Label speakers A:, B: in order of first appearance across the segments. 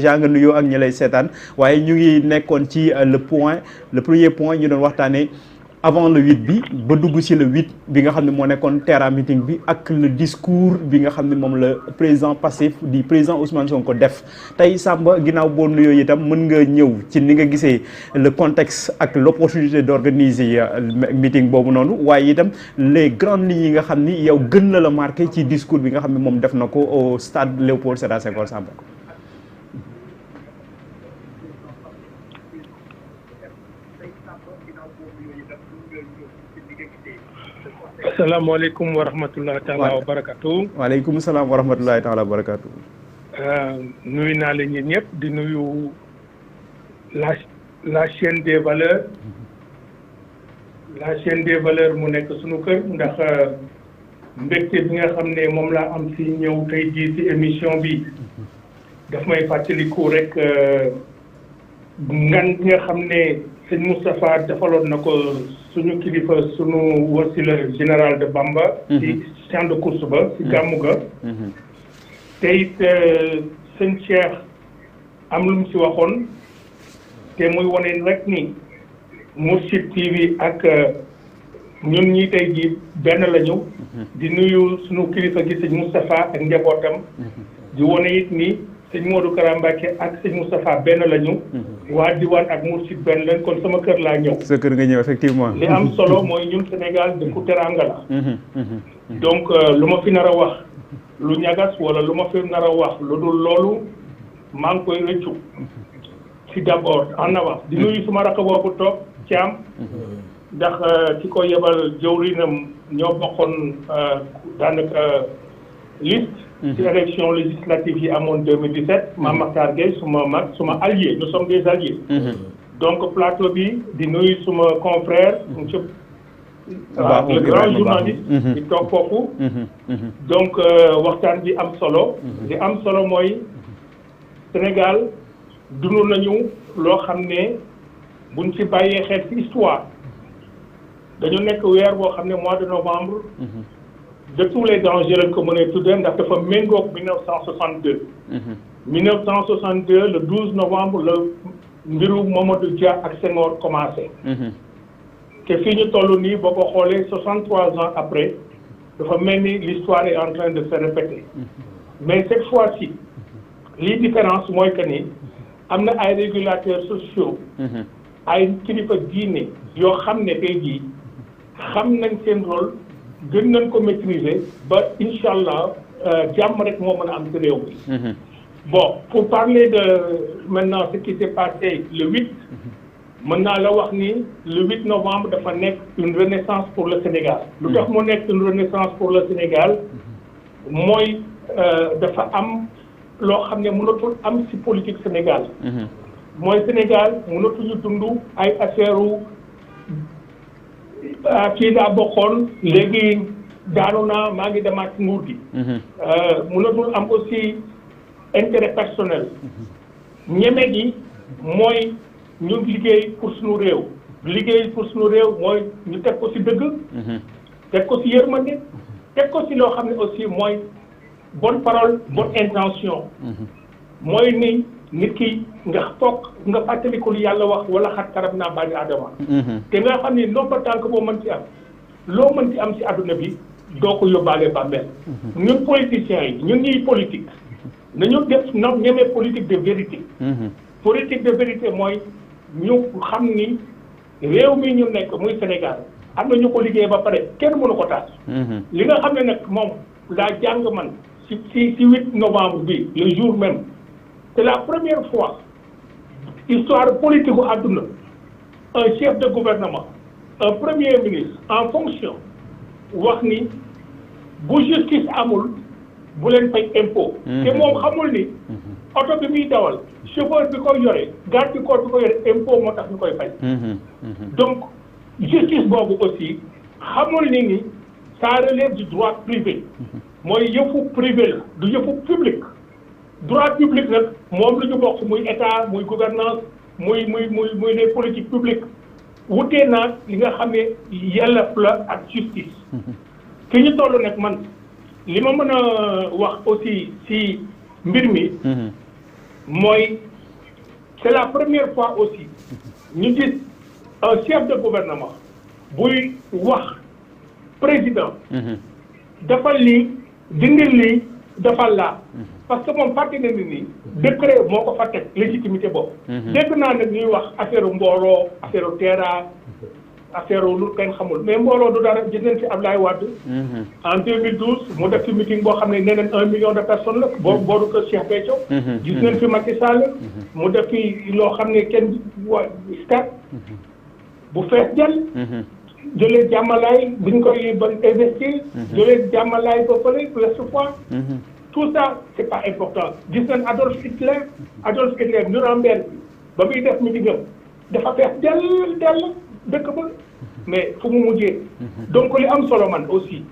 A: déjà nga nuyoo ak ñi lay seetaan waaye ñu ngi nekkoon ci le premier point ñu doon waxtaanee avant le 8 bi ba dugg ci le 8 bi nga xam ne moo nekkoon Terra meeting bi ak le discours bi nga xam ne moom la président passif di président Ousmane Sonko def tey Samba ginnaaw boo nuyoo itam mën nga ñëw ci ni nga gisee le contexte ak l'opportunité d'organiser meeting boobu noonu waaye itam les grandes lignes yi nga xam ni yow gën na la marqué ci discours bi nga xam ne moom def na ko au stade Léopold Sédar Senghor. Samba.
B: asalaamaaleykum wa rahmatullahi taala wa barakatu.
A: waaleykum salaam wa rahmatullahi taala wa barakatu.
B: nuyu naa leen yéen ñëpp di nuyu la chaîne des valeurs mu nekk sunu kër ndax mbégte bi nga xam ne moom laa am si ñëw tey jii si émission bi daf may fàttaliku rek ngan bi nga xam ne sëñ Moustapha defaloon na ko suñu kilifa suñu wasila général de Bamba ci champ de course ba ci gàmmu ga te it sëñ Cheikh am lu mu ci waxoon te muy woneen rek ni Mourchid TV ak ñun ñi tey ji benn lañu di nuyu suñu kilifa gi sëñ Moustapha ak njabootam di wone it ni sëñ Modou Kara Mbacké ak sëñ Moustapha benn lañu waa diwaan ak Mourchid benn lañ kon sama kër laa ñëw.
A: sa kër nga ñëw effectivement.
B: li am solo mooy ñun Sénégal dëkku teranga la. donc lu ma fi nar a wax lu ñagas wala lu ma fi nar a wax lu dul loolu maa ngi koy rëccu ci d'abord en avance. di nuyu suma rakk boobu toog Thiam. ndax ki ko yebal jëwrinam ñoo bokkoon daanaka liste. ci élection législative yi amoon 2017 Mame Mactar Gueye suma mag suma allié nous sommes des alliés. donc plateau bi di nuyu suma confrère monsieur le grand journaliste di toog foofu donc waxtaan bi am solo di am solo mooy Sénégal dund nañu loo xam ne buñ ci bàyyee xel ci histoire dañu nekk weer boo xam ne mois de novembre de tous les dangers lañ ko mënee tuddee ndax dafa méngoog 1962. 1962 le 12 novembre la mbiru Mamadou Dia ak Senghor commencé. te fii ñu toll nii boo ko xoolee 63 ans après dafa mel ni l'histoire est en train de se répéter. mais cette fois-ci li différence mooy que ni am na ay régulateurs sociaux. ay kilifa diine yoo xam ne tey jii xam nañ seen rôle. gën nañ ko maîtriser ba incha allah jàmm rek moo mën a am ci réew mi. bon pour parler de maintenant ce qui s'est passé le 8 mën naa la wax ni le 8 novembre dafa nekk une renaissance pour le Sénégal. lu tax mu nekk une renaissance pour le Sénégal mooy dafa am loo xam ne mënatul am ci politique Sénégal. mooy Sénégal mënatuñu dund ay affaire kii daa bokkoon léegi daanu naa maa ngi demaat ci nguur gi. mënatul am aussi intérêt personnel. ñeme gi mooy ñu liggéey pour suñu réew. liggéey pour suñu réew mooy ñu teg ko ci dëgg. teg ko ci yërmande. teg ko ci loo xam ne aussi mooy bonne parole bonne intention. mooy ni nit ki nga foog nga fàttaliku lu yàlla wax wala xat karab naa bani adama te nga xam ni noppa tànk boo mën ci am loo mën ci am ci àdduna bi doo ko yóbbaale bàmmeel. ñun politiciens yi ñun ñuy politique nañu def na ñemee politique de vérité. politique de vérité mooy ñu xam ni réew mi ñu nekk muy Sénégal am na ñu ko liggéey ba pare kenn mënu ko taal. li nga xam ne nag moom laa jàng man ci 8 novembre bi le jour même. c'est la première fois histoire politique u àdduna un chef de gouvernement un premier ministre en fonction wax ni bu justice amul bu leen fay impôt. te moom xamul ni oto bi muy dawal chauffeur bi koy yore garde du corps bi koy yore impôt moo tax ñu koy fay. donc justice boobu aussi xamul ni ça relève du droit privé. mooy yëfu privé la du yëfu public. droit public nag moom la ñu bokk muy état muy gouvernance muy les politiques publiques wutee naag li nga xam ne yellef la ak justice. fi ñu toll nag man li ma mën a wax aussi ci mbir mi. mooy c'est la première fois aussi ñu gis un chef de gouvernement buy wax président defal lii dindi lii defal laa parce que moom fàtte na ni nii décret moo ko fa teg légitimité boobu dégg naa nag ñuy wax affaire mbooloo affaire terra affaire lu kenn xamul mais mbooloo du dara gis nañ fi Ablaye Wade en 2012 mu def ci meeting boo xam ne nee nañ 1 million de personnes la booru ko Cheikh Béthio gis nañ fi Macky Sall mu def fi loo xam ne kenn stade bu fees jël jëlee jàmmalaay buñ koy ba investir jëlee jàmmalaay ba fële Ouest Foire tout ça c'est pas important gis nañ Adolf Hitler Nuremberg ba muy def meeting am dafa fees dell dëkk ba mais fu mu mujjee donc li am solo man aussi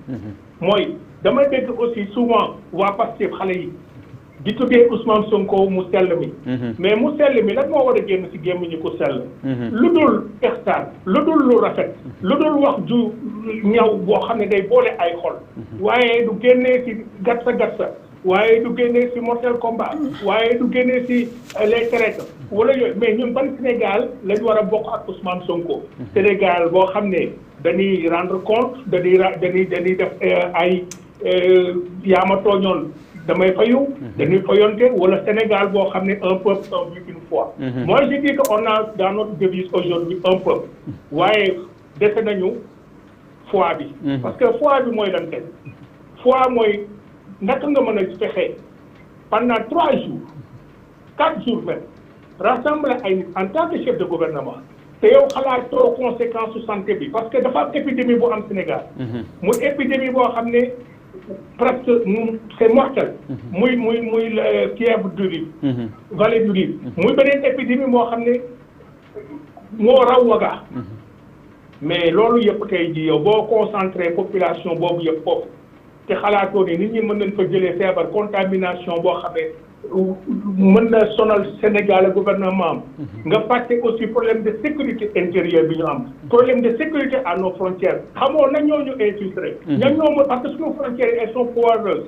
B: mooy damay dégg aussi souvent waa Pastef xale yi di tuddee Ousmane Sonko mu sell mi mais mu sell mi lan moo war a génn ci gémmiñu ko sell lu dul ihsaan lu dul lu rafet lu dul wax ju ñaw boo xam ne day boole ay xol waaye du génnee ci gatsa waaye du génnee ci mortel combat waaye du génnee ci les traites wala yooyu mais ñun ban Sénégal lañ war a bokk ak Ousmane Sonko Sénégal boo xam ne dañuy rendre compte dañuy def ay yaama tooñoon damay fayu dañuy fayonte wala Sénégal boo xam ne un peuple un but une foi moi je dis que on a dans notre devise aujourd'hui un peuple waaye dese nañu foi bi parce que foi bi mooy lan tey foi mooy naka nga mën a fexe pendant 3 jours 4 jours même rassembler ay nit en tant que chef de gouvernement te yow xalaatoo conséquence su santé bi parce que dafa am épidémie bu am Sénégal muy épidémie boo xam ne presque c'est mortel muy fièvre du Rif vallée du Rif muy beneen épidémie moo xam ne moo raw waga mais loolu yëpp tey ji yow boo concentré population boobu yëpp foofu te xalaatoo ni nit ñi mën nañ fa jëlee feebar contamination boo xam ne mën na sonal Sénégal gouvernement am nga fàtte aussi problème de sécurité intérieure bi ñu am problème de sécurité à nos frontières xamoo na ñooñu infiltré ñan ñoo mën parce que suñu frontières elles sont poreuses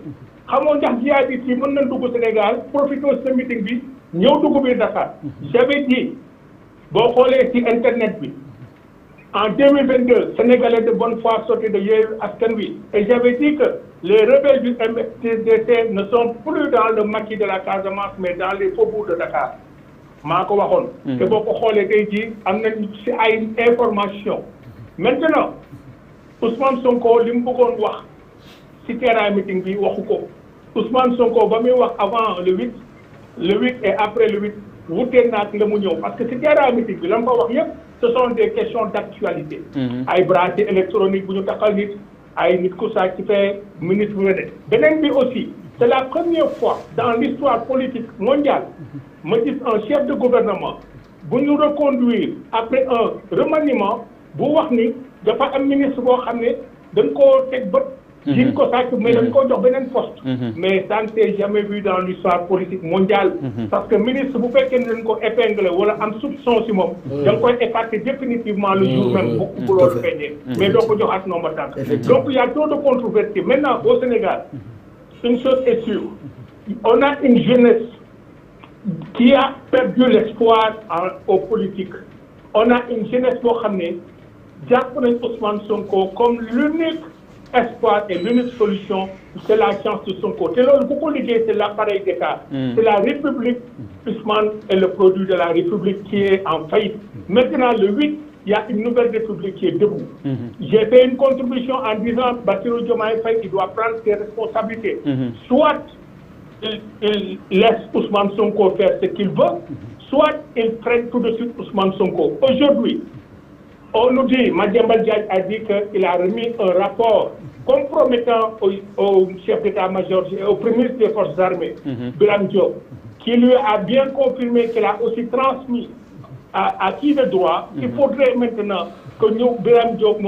B: xamoo ndax jihadistes yi mën nañ dugg Sénégal profité ce meeting bi ñëw dugg biir Dakar j'avais dit boo xoolee ci internet bi en 2022 Sénégalais de bonne foi sortis de Yewwi Askan Wi et j'avais dit que les rebelles du MFDC ne sont plus dans le maquis de la Casamance mais dans les faubourgs de Dakar maa ko waxoon te boo ko xoolee tey jii am nañ ci ay information maintenant Ousmane Sonko li mu bëggoon wax ci terrain meeting bi waxu ko Ousmane Sonko ba muy wax avant le 8 et après le 8 wutee naag la mu ñëw parce que ci terrain meeting bi la mu ko wax yëpp ce sont des questions d'actualité ay bracelet électronique bu ñu taxal nit ay nit ku saa ci fee ministre bu wene beneen bi aussi c'est la première fois dans l'histoire politique mondiale ma gis un chef de gouvernement bu ñu reconduire après un remaniement bu wax ni dafa am ministre boo xam ne dañ koo teg bët jiñ ko sàcc mais dañ koo jox beneen poste mais ça ne s'est jamais vu dans l'histoire politique mondiale parce que ministre bu fekkee ne dañ ko épinglé wala am soupçon si moom da nga koy écarter définitivement le jour même bu loolu feeñee mais doo ko joxaat nomba tànk donc il y a trop de controverses maintenant au Sénégal une chose est sûre on a une jeunesse qui a perdu l'espoir aux politiques on a une jeunesse boo xam ne jàpp nañ Ousmane Sonko comme l'unique espoir et l'unique solution c'est la chance de Sonko te loolu bu ko liggéey c'est l'appareil d'État c'est la République Ousmane est le produit de la République qui est en faillite maintenant le 8 il y a une nouvelle République qui est debout j'ai fait une contribution en disant Bassirou Diomaye Faye il doit prendre ses responsabilités soit il laisse Ousmane Sonko faire ce qu'il veut soit il traite tout de suite Ousmane Sonko aujourd'hui on nous dit, Madiambal Diagne a dit qu'il a remis un rapport compromettant au chef d'état-major et au premier ministre des forces armées, Birame Diop, qui lui a bien confirmé qu'il a aussi transmis à qui de droit. Il faudrait maintenant que nous, Birame Diop,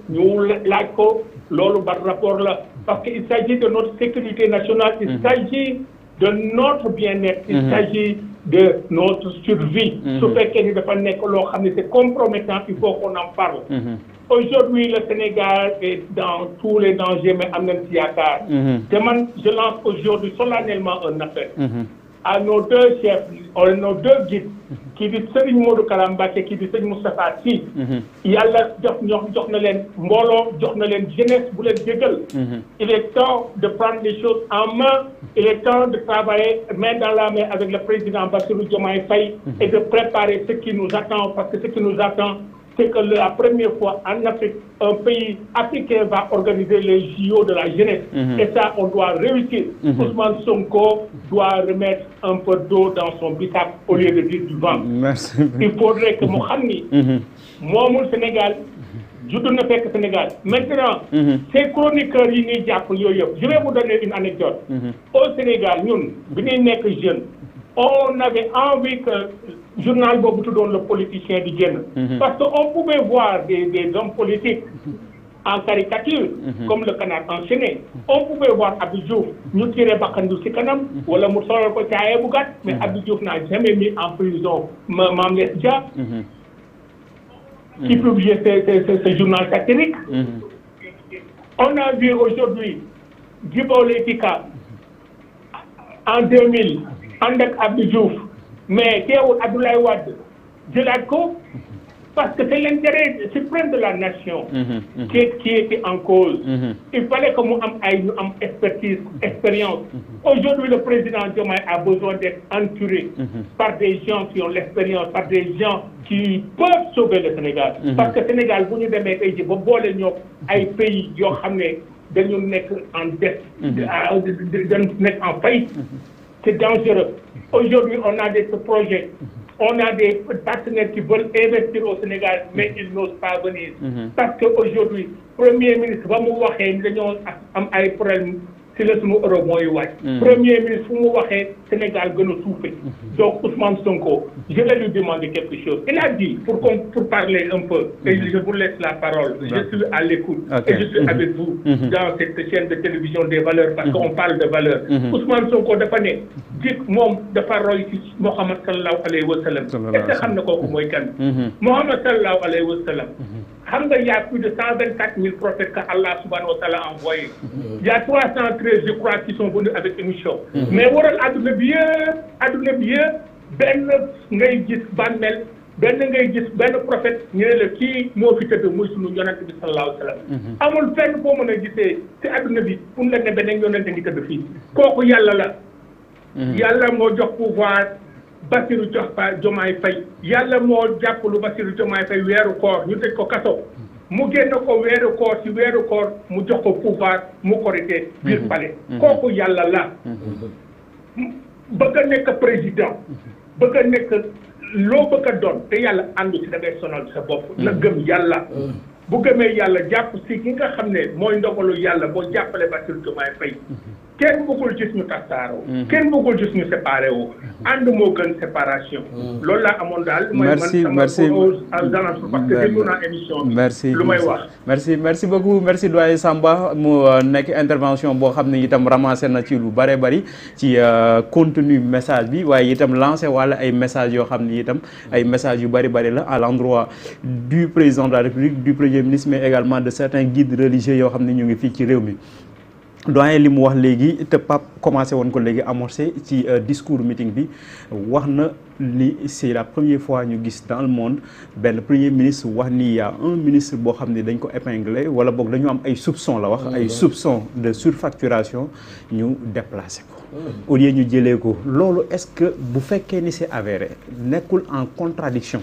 B: nous l'avons lors du rapport là, parce qu'il s'agit de notre sécurité nationale, il s'agit de notre bien-être, il s'agit de notre survie. Ce fait qu'il c'est compromettant, il faut qu'on en parle. Aujourd'hui, le Sénégal est dans tous les dangers, mais en même temps, je lance aujourd'hui solennellement un appel. à nos deux chefs, nos deux guides, qui dit Serigne Modou Kara Mbacké, qui dit Serigne Moustapha Sy. Yàlla jox na leen mbooloo, jox na leen jeunesse bu leen jégal. Il est temps de prendre les choses en main. Il est temps de travailler main dans la main avec le président Bassirou Diomaye Faye et de préparer ce qui nous attend, parce que ce qui nous attend, c'est que la première fois en Afrique, un pays africain va organiser les JO de la jeunesse. Et ça, on doit réussir. Ousmane Sonko doit remettre un peu d'eau dans son bissap au lieu de dire du vent.
A: Merci.
B: Il faudrait que mu xam ni moomul Sénégal juddu na fekk Sénégal. Maintenant, ces chroniqueurs yi ñuy jàpp yooyu yëpp, je vais vous donner une anecdote. Au Sénégal, ñun bi ñuy nekk jeune, on avait envie que journal boobu tuddoon le politicien di génn. Parce qu'on pouvait voir des hommes politiques en caricature, comme le canard enchaîné. On pouvait voir Abdou Diouf ñu tiré bakkandu ci kanam wala mu solal ko caaye bu gàtt, mais Abdou Diouf n'a jamais mis en prison Mame Less Dia qui publiait ce journal satirique. On a vu aujourd'hui Djibo Leyti Ka en 2000 ànd ak Abdou Diouf, mais teewul Abdoulaye Wade jëlaat ko parce que c'est l'intérêt suprême de la nation qui était en cause. Il fallait que mu am ñu am expertise, expérience. Aujourd'hui, le président Diomaye a besoin d'être entouré par des gens qui ont l'expérience, par des gens qui peuvent sauver le Sénégal. Parce que Sénégal, bu ñu demee tey ji ba boole ñoo ay pays yoo xam ne dañu nekk en dette, dañu nekk en faillite. C'est dangereux. Aujourd'hui, on a des projets. On a des partenaires qui veulent investir au Sénégal, mais ils n'osent pas venir. Parce qu'aujourd'hui, Premier ministre va mu waxee ni dañoo am ay problème si la sunu euro mooy wàcc. Premier ministre fu mu waxee Sénégal gën a suufe. Donc Ousmane Sonko, je vais lui demander quelque chose. Il a dit, pour parler un peu, et je vous laisse la parole, je suis à l'écoute, et je suis avec vous dans cette chaîne de télévision des valeurs, parce qu'on parle de valeurs. Ousmane Sonko dafa ne, dit moom dafa roy ci Mohamed sallallahu alayhi wa sallam. Est-ce que xam na kooku mooy kan? Mohamed sallallahu alayhi wa sallam. Xam nga, il y a plus de 124 000 prophètes que Allah subhanahu wa ta'ala a envoyés. Il y a 313, je crois, qui sont venus avec une mission. Mais waral adduna bi yëpp benn ngay gis bàmmeel, benn ngay gis benn prophète ñu ne la kii moo fi tëdd muy sunu yonent bi sallallahu alayhi wa sallam. Amul fenn foo mën a gisee ci adduna bi pour la ne beneen yonent ngi tëdd fii. Kooku yàlla la. Yàlla moo jox pouvoir Bassirou Diomaye Faye. Yàlla moo jàppalu Bassirou Diomaye Faye weeru koor ñu tëj ko kaso. Mu génn ko weeru koor ci weeru koor mu jox ko pouvoir mu korité biir palais. Kooku yàlla la. Bëgg a nekk président. Bëgg a nekk loo bëgg a doon te yàlla àndu ci da ngay sonal sa bopp. Na gëm yàlla. Bu gëmee yàlla jàpp si ki nga xam ne mooy ndogalu yàlla boo jàppale Bassirou Diomaye Faye. Kenn bëggul gis ñu tasaaroo. Kenn bëggul gis ñu séparé wu. ànd moo gën séparation. loolu laa amoon daal.
A: merci merci
B: parce que déglu naa émission bi.
A: merci
B: lu may wax.
A: merci beaucoup merci doyen Samba mu nekk intervention boo xam ne itam ramassé na ci lu bare bari ci contenu message bi waaye itam lancé wala ay messages yoo xam ne itam ay messages yu bari la à l'endroit du président de la République, du premier ministre, mais également de certains guides religieux yoo xam ne ñu ngi fii ci réew mi. doyen li mu wax léegi te Pape commencé woon ko léegi amorcé ci discours meeting bi wax na li c'est la première fois ñu gis dans le monde benn premier ministre wax ni y a un ministre boo xam ne dañ ko épinglé wala boog dañu am ay soupçons la wax ay soupçons de surfacturation ñu déplacé ko au lieu ñu jëlee ko loolu est-ce que bu fekkee ni c'est avéré nekkul en contradiction